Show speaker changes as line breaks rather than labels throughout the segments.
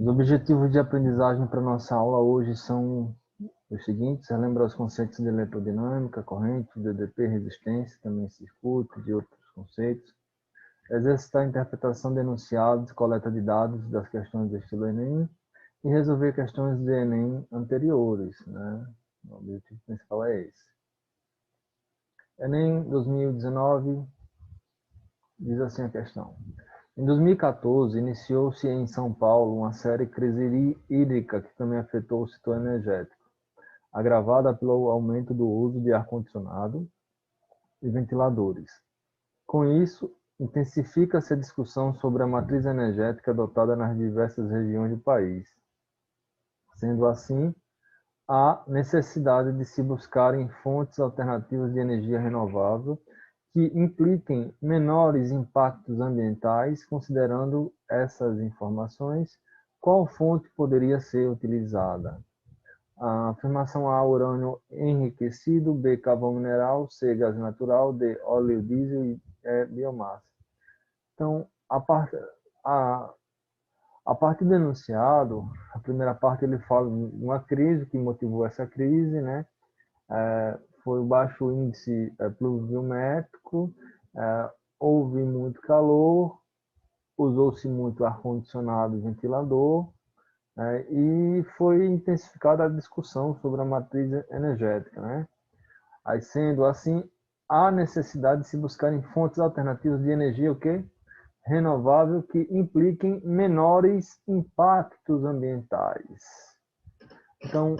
Os objetivos de aprendizagem para nossa aula hoje são os seguintes: relembrar os conceitos de eletrodinâmica, corrente, DDP, resistência, também circuito e outros conceitos. Exercitar a interpretação de enunciados, coleta de dados das questões do estilo Enem e resolver questões de Enem anteriores, né? O objetivo principal é esse. Enem 2019, diz assim a questão. Em 2014, iniciou-se em São Paulo uma séria crise hídrica que também afetou o setor energético, agravada pelo aumento do uso de ar-condicionado e ventiladores. Com isso, intensifica-se a discussão sobre a matriz energética adotada nas diversas regiões do país. Sendo assim, há necessidade de se buscarem fontes alternativas de energia renovável que impliquem menores impactos ambientais. Considerando essas informações, qual fonte poderia ser utilizada? A afirmação A, urânio enriquecido; B, carvão mineral; C, gás natural; D, óleo diesel e biomassa. Então, a parte do enunciado, a primeira parte ele fala de uma crise, que motivou essa crise, né? Foi o baixo índice pluviométrico, houve muito calor, usou-se muito ar-condicionado e ventilador, e foi intensificada a discussão sobre a matriz energética, né? Aí, sendo assim, há necessidade de se buscarem fontes alternativas de energia, o quê? Renovável, que impliquem menores impactos ambientais. Então,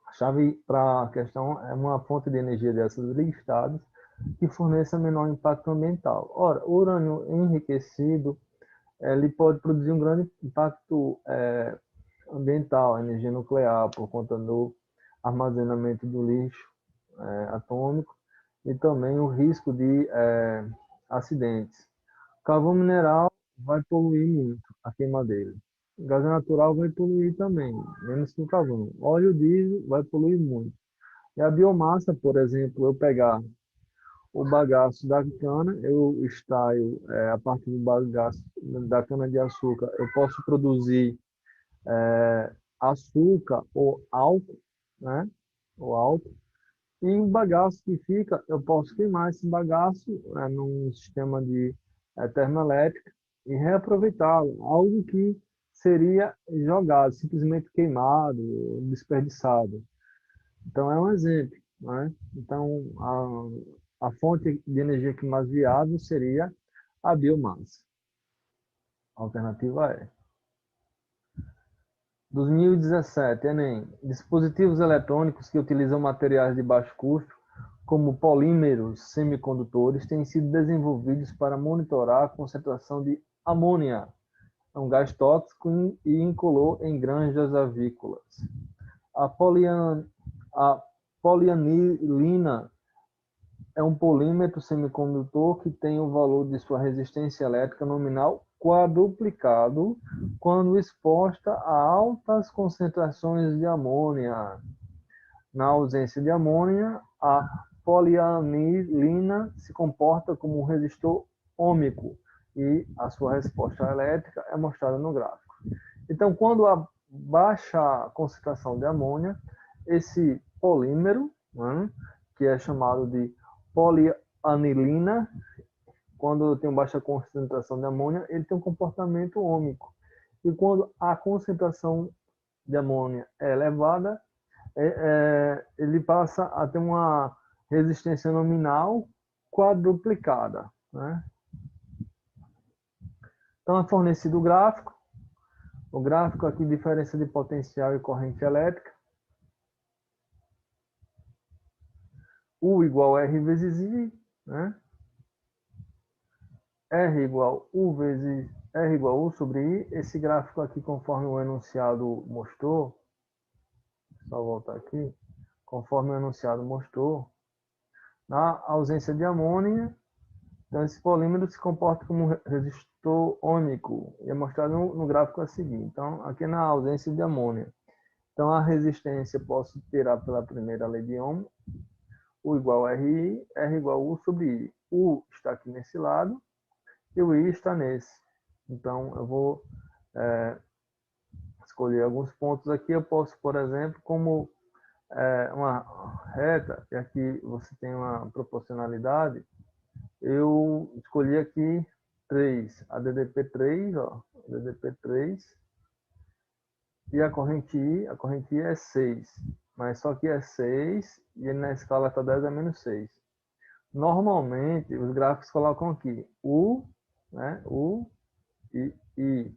a chave para a questão é uma fonte de energia dessas listadas que forneça menor impacto ambiental. Ora, o urânio enriquecido ele pode produzir um grande impacto ambiental, energia nuclear, por conta do armazenamento do lixo atômico e também o risco de acidentes. Carvão mineral vai poluir muito a queima dele. Gás natural vai poluir também, menos que o carvão. Óleo diesel vai poluir muito. E a biomassa, por exemplo, eu pegar o bagaço da cana, eu extraio a partir do bagaço da cana-de-açúcar, eu posso produzir açúcar ou álcool, né? O álcool. E o bagaço que fica, eu posso queimar esse bagaço num sistema de termoelétrica e reaproveitá-lo. Algo que seria jogado, simplesmente queimado, desperdiçado. Então, é um exemplo, né? Então, a fonte de energia que mais viável seria a biomassa. A alternativa é 2017, Enem. Dispositivos eletrônicos que utilizam materiais de baixo custo, como polímeros semicondutores, têm sido desenvolvidos para monitorar a concentração de amônia, um gás tóxico e incolor em granjas avícolas. A polianilina é um polímero semicondutor que tem o valor de sua resistência elétrica nominal quadruplicado quando exposta a altas concentrações de amônia. Na ausência de amônia, a polianilina se comporta como um resistor ôhmico e a sua resposta elétrica é mostrada no gráfico. Então, quando há baixa concentração de amônia, esse polímero, né, que é chamado de polianilina, quando tem baixa concentração de amônia, ele tem um comportamento ôhmico. E quando a concentração de amônia é elevada, ele passa a ter uma resistência nominal quadruplicada, né? Então, é fornecido o gráfico. O gráfico aqui, diferença de potencial e corrente elétrica. U igual R vezes I, né? R igual U vezes R igual U sobre I. Esse gráfico aqui, conforme o enunciado mostrou, só voltar aqui, conforme o enunciado mostrou, na ausência de amônia, então esse polímero se comporta como um resistor ôhmico, e é mostrado no gráfico a seguir. Então, aqui na ausência de amônia. Então, a resistência posso tirar pela primeira lei de Ohm, U igual a RI, R igual a U sobre I. U está aqui nesse lado, e o I está nesse. Então, eu vou escolher alguns pontos aqui. Eu posso, por exemplo, como uma reta, e aqui você tem uma proporcionalidade, eu escolhi aqui 3, a DDP3, ó, DDP3, e a corrente I é 6, mas só que é 6 e na escala está 10 a menos 6. Normalmente, os gráficos colocam aqui U, né, U e I.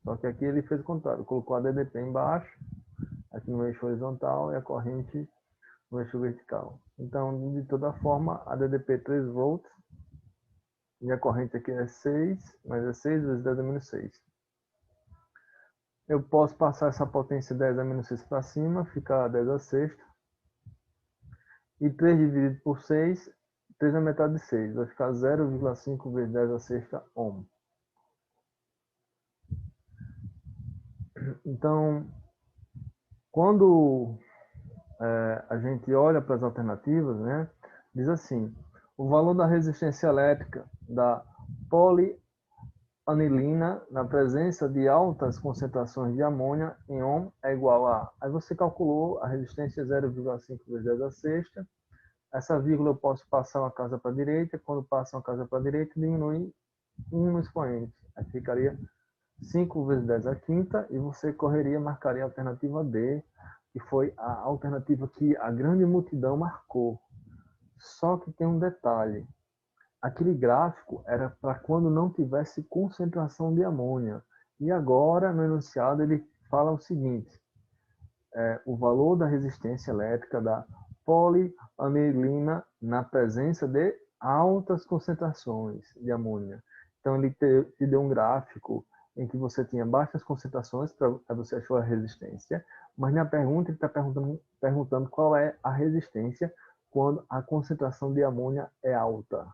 Só que aqui ele fez o contrário, colocou a DDP embaixo, aqui no eixo horizontal e a corrente no eixo vertical. Então, de toda forma, a DDP 3 volts e a corrente aqui é 6, mas é 6 vezes 10 a menos 6. Eu posso passar essa potência 10 a menos 6 para cima, ficar 10 a sexta. E 3 dividido por 6, 3 na metade de 6, vai ficar 0,5 vezes 10 a sexta ohm. Então, quando a gente olha para as alternativas, né, diz assim, o valor da resistência elétrica da polianilina na presença de altas concentrações de amônia em ohm é igual a... Aí você calculou a resistência 0,5 vezes 10 a sexta. Essa vírgula eu posso passar uma casa para a direita. Quando passa uma casa para a direita, diminui 1 no expoente. Aí ficaria 5 vezes 10 a quinta e você marcaria a alternativa D, que foi a alternativa que a grande multidão marcou. Só que tem um detalhe. Aquele gráfico era para quando não tivesse concentração de amônia. E agora, no enunciado, ele fala o seguinte: o valor da resistência elétrica da polianilina na presença de altas concentrações de amônia. Então, ele te deu um gráfico em que você tinha baixas concentrações, para você achou a resistência, mas na pergunta ele está perguntando qual é a resistência quando a concentração de amônia é alta.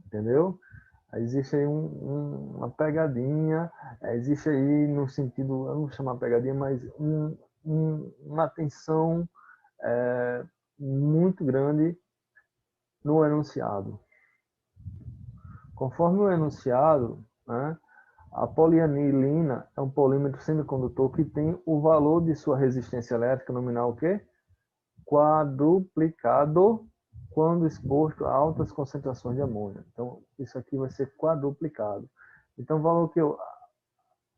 Entendeu? Existe aí uma pegadinha, existe aí no sentido, eu não vou chamar pegadinha, mas uma tensão muito grande no enunciado. Conforme o enunciado, né, a polianilina é um polímero semicondutor que tem o valor de sua resistência elétrica nominal o quê? Quadruplicado quando exposto a altas concentrações de amônia. Então, isso aqui vai ser quadruplicado. Então, o valor que eu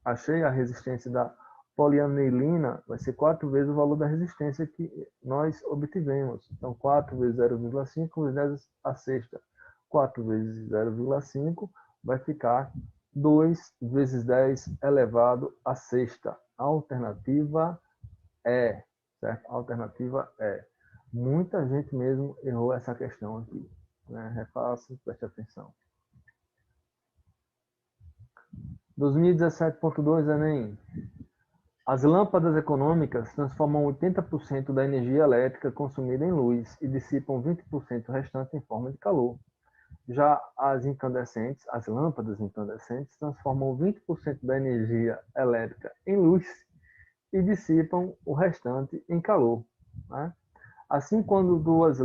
achei, a resistência da polianilina, vai ser 4 vezes o valor da resistência que nós obtivemos. Então, 4 vezes 0,5 vezes 10 a sexta. 4 vezes 0,5 vai ficar 2 vezes 10 elevado a sexta. A alternativa é, certo? A alternativa é. Muita gente mesmo errou essa questão aqui. Né? Refaça, preste atenção. 2017.2 Enem. As lâmpadas econômicas transformam 80% da energia elétrica consumida em luz e dissipam 20% restante em forma de calor. Já as incandescentes, as lâmpadas incandescentes, transformam 20% da energia elétrica em luz e dissipam o restante em calor. Né? Assim, quando duas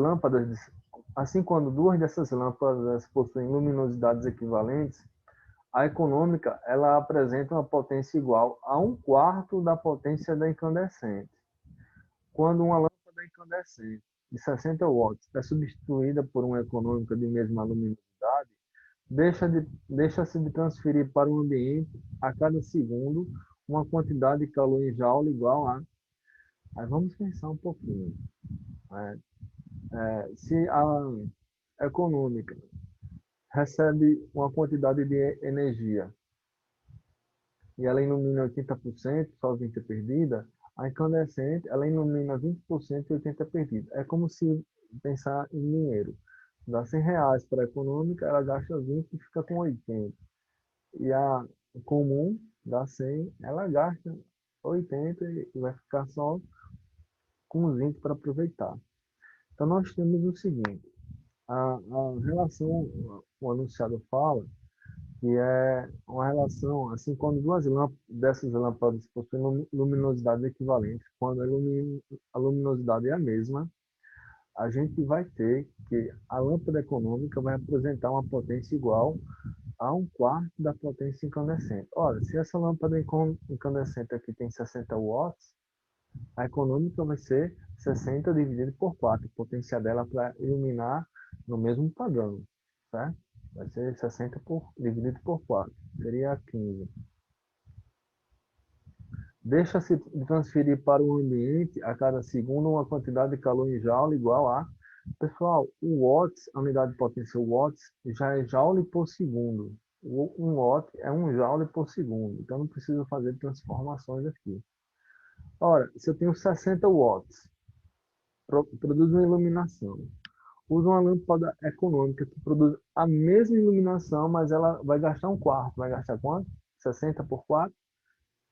dessas lâmpadas possuem luminosidades equivalentes, a econômica ela apresenta uma potência igual a 1/4 da potência da incandescente. Quando uma lâmpada incandescente de 60 watts é substituída por uma econômica de mesma luminosidade, deixa-se de transferir para o ambiente a cada segundo uma quantidade de calor em joule igual a... Aí vamos pensar um pouquinho. Se a econômica recebe uma quantidade de energia e ela ilumina 80%, só 20% é perdida, a incandescente ela ilumina 20% e 80% é perdida. É como se pensar em dinheiro. Dá R$ 100 para a econômica, ela gasta 20 e fica com 80. E a comum dá 100, ela gasta 80 e vai ficar só com os 20 para aproveitar. Então nós temos o seguinte, a relação, o anunciado fala, que é uma relação, assim, quando duas dessas lâmpadas possuem luminosidade equivalente, quando a luminosidade é a mesma, a gente vai ter que a lâmpada econômica vai apresentar uma potência igual a 1/4 da potência incandescente. Olha, se essa lâmpada incandescente aqui tem 60 watts, a econômica vai ser 60 dividido por 4, a potência dela para iluminar no mesmo padrão, certo? Vai ser 60 dividido por 4, seria 15. Deixa-se transferir para o ambiente a cada segundo uma quantidade de calor em joule igual a... Pessoal, o watts, a unidade de potência watts, já é joule por segundo. Um watt é 1 joule por segundo, então não preciso fazer transformações aqui. Ora, se eu tenho 60 watts, produz uma iluminação. Uso uma lâmpada econômica que produz a mesma iluminação, mas ela vai gastar 1/4. Vai gastar quanto? 60 por 4?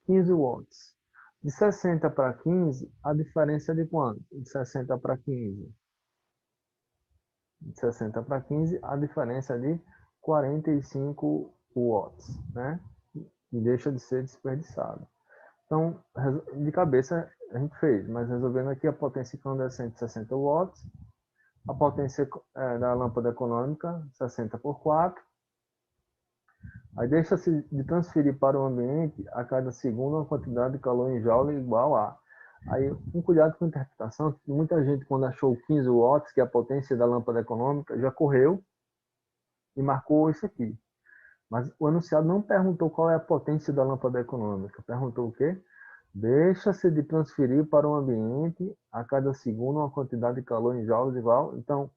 15 watts. De 60 para 15, a diferença é de quanto? De 60 para 15. De 60 para 15, a diferença é de 45 watts, né? E deixa de ser desperdiçado. Então, de cabeça a gente fez, mas resolvendo aqui a potência incandescente 60 watts, a potência da lâmpada econômica 60 por 4, aí deixa-se de transferir para o ambiente a cada segundo uma quantidade de calor em joule igual a... Aí, um cuidado com a interpretação, que muita gente quando achou 15 watts, que é a potência da lâmpada econômica, já correu e marcou isso aqui. Mas o anunciado não perguntou qual é a potência da lâmpada econômica, perguntou o quê? Deixa-se de transferir para o ambiente a cada segundo uma quantidade de calor em joules igual. Então,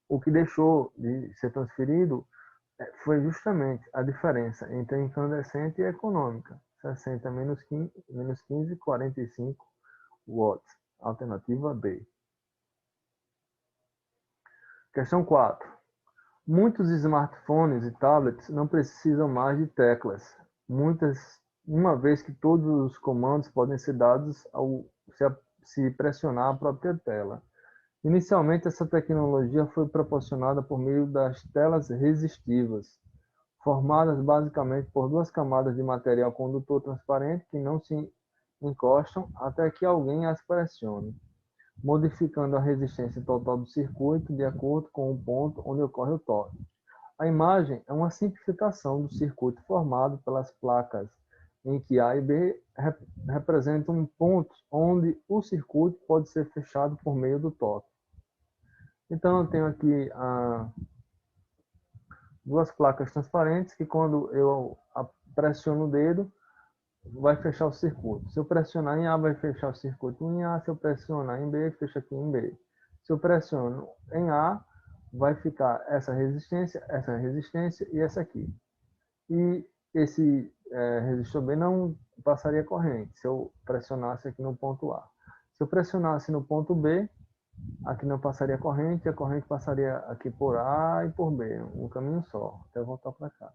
o que deixou de ser transferido foi justamente a diferença entre a incandescente e a econômica. 60 menos 15, 45 watts. Alternativa B. Questão 4. Muitos smartphones e tablets não precisam mais de teclas, uma vez que todos os comandos podem ser dados ao se pressionar a própria tela. Inicialmente, essa tecnologia foi proporcionada por meio das telas resistivas, formadas basicamente por duas camadas de material condutor transparente que não se encostam até que alguém as pressione, modificando a resistência total do circuito de acordo com o ponto onde ocorre o toque. A imagem é uma simplificação do circuito formado pelas placas em que A e B representam pontos onde o circuito pode ser fechado por meio do toque. Então, eu tenho aqui duas placas transparentes que quando eu pressiono o dedo, vai fechar o circuito. Se eu pressionar em A, vai fechar o circuito em A. Se eu pressionar em B, fecha aqui em B. Se eu pressiono em A, vai ficar essa resistência e essa aqui. E esse resistor B não passaria corrente se eu pressionasse aqui no ponto A. Se eu pressionasse no ponto B, aqui não passaria corrente, a corrente passaria aqui por A e por B, um caminho só, até voltar para cá.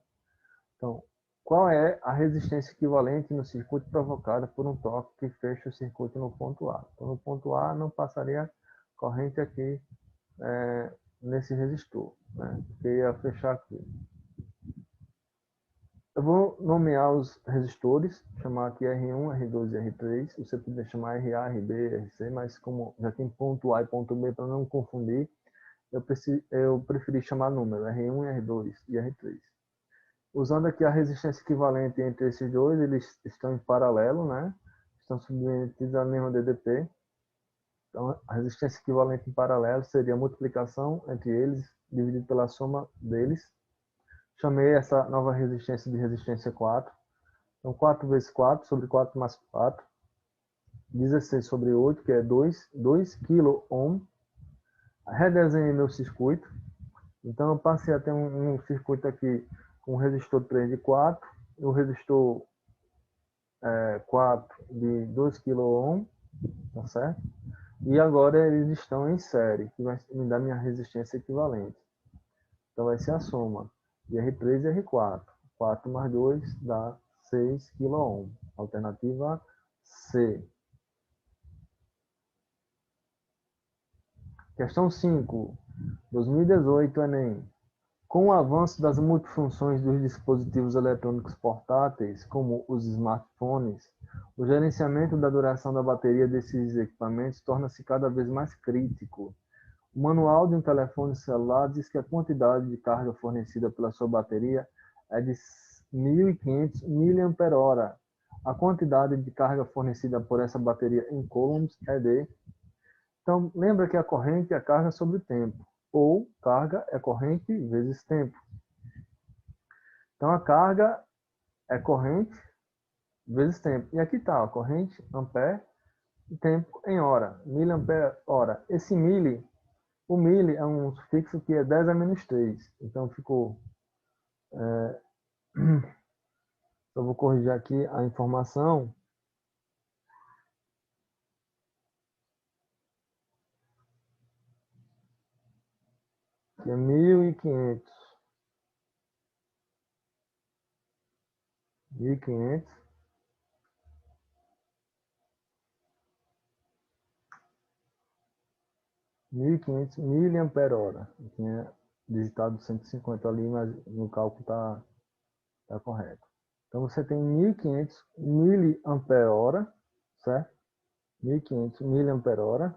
Então, qual é a resistência equivalente no circuito provocada por um toque que fecha o circuito no ponto A? Então, no ponto A não passaria corrente aqui nesse resistor, né? Porque ia fechar aqui. Eu vou nomear os resistores, chamar aqui R1, R2 e R3. Você poderia chamar RA, RB, RC, mas como já tem ponto A e ponto B, para não confundir, eu preferi chamar número, R1, R2 e R3. Usando aqui a resistência equivalente entre esses dois, eles estão em paralelo, né? Estão submetidos à mesma DDP. Então, a resistência equivalente em paralelo seria a multiplicação entre eles, dividido pela soma deles. Chamei essa nova resistência de resistência 4. Então, 4 vezes 4 sobre 4 mais 4. 16 sobre 8, que é 2 kΩ. Redesenhei meu circuito. Então, eu passei a ter um circuito aqui com um resistor 3 de 4, e o resistor 4 de 2 kΩ, tá certo? E agora eles estão em série, que vai me dar minha resistência equivalente. Então, vai ser a soma de R3 e R4. 4 mais 2 dá 6 kΩ. Alternativa C. Questão 5. 2018, Enem. Com o avanço das multifunções dos dispositivos eletrônicos portáteis, como os smartphones, o gerenciamento da duração da bateria desses equipamentos torna-se cada vez mais crítico. O manual de um telefone celular diz que a quantidade de carga fornecida pela sua bateria é de 1.500 mAh. A quantidade de carga fornecida por essa bateria em coulombs é de... Então, lembra que a corrente é a carga sobre o tempo, ou carga é corrente vezes tempo. Então, a carga é corrente vezes tempo. E aqui está, a corrente, ampere, e tempo em hora, miliampere hora. Esse mili, o mili é um sufixo que é 10 a menos 3. Então, ficou... Eu vou corrigir aqui a informação. Que é 1.500. 1.500 1.500 miliampere-hora. Eu tinha digitado 150 ali, mas no cálculo tá correto. Então você tem 1.500 miliampere-hora, certo? 1.500 miliampere-hora.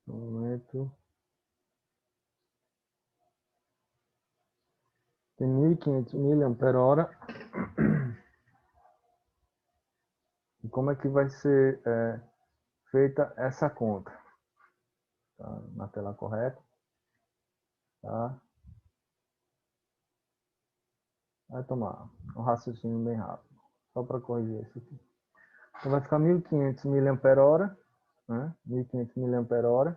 Um momento. Tem 1.500 miliampere-hora. E como é que vai ser feita essa conta? Tá na tela correta, tá? Vai tomar um raciocínio bem rápido, só para corrigir isso aqui. Então vai ficar 1.500 mAh, né? 1.500 mAh.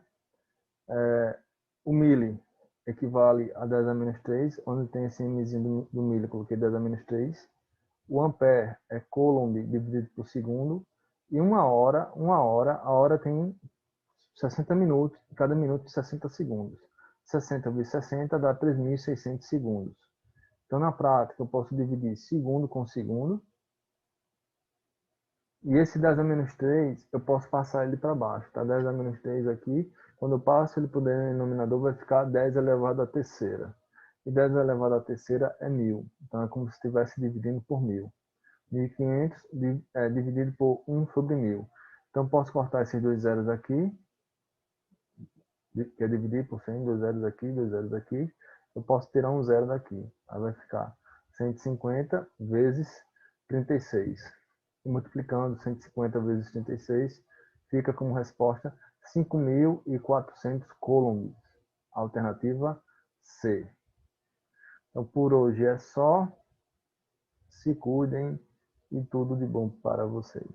O mili equivale a 10 a menos 3, onde tem esse mzinho do mili, coloquei 10 a menos 3. O ampere é coulomb dividido por segundo. E a hora tem 60 minutos, cada minuto 60 segundos. 60 vezes 60 dá 3.600 segundos. Então, na prática, eu posso dividir segundo com segundo. E esse 10 a menos 3, eu posso passar ele para baixo. Tá? 10 a menos 3 aqui. Quando eu passo ele para o denominador, vai ficar 10 elevado à terceira. E 10 elevado à terceira é 1.000. Então, é como se estivesse dividindo por 1.000. 1.500 dividido por 1 sobre 1.000. Então, posso cortar esses dois zeros aqui, que é dividir por 100, dois zeros aqui, dois zeros aqui. Eu posso tirar um zero daqui. Aí vai ficar 150 vezes 36. E multiplicando 150 vezes 36, fica como resposta 5.400 coulombs. Alternativa C. Então, por hoje é só. Se cuidem e tudo de bom para vocês.